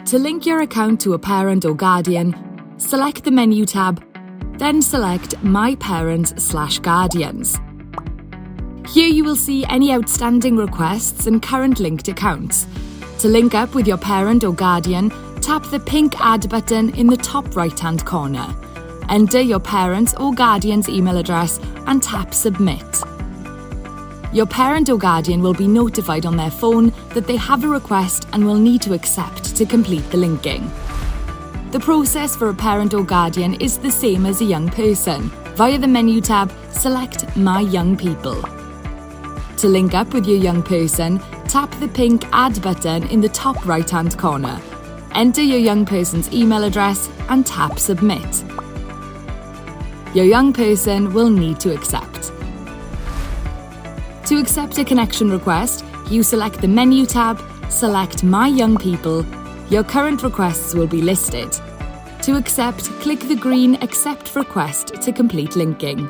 To link your account to a parent or guardian, select the menu tab, then select My Parents/Guardians. Here you will see any outstanding requests and current linked accounts. To link up with your parent or guardian, tap the pink Add button in the top right-hand corner. Enter your parent's or guardian's email address and tap Submit. Your parent or guardian will be notified on their phone that they have a request and will need to accept to complete the linking. The process for a parent or guardian is the same as a young person. Via the menu tab, select My Young People. To link up with your young person, tap the pink Add button in the top right-hand corner. Enter your young person's email address and tap Submit. Your young person will need to accept. To accept a connection request, you select the menu tab, select My Young People. Your current requests will be listed. To accept, click the green Accept Request to complete linking.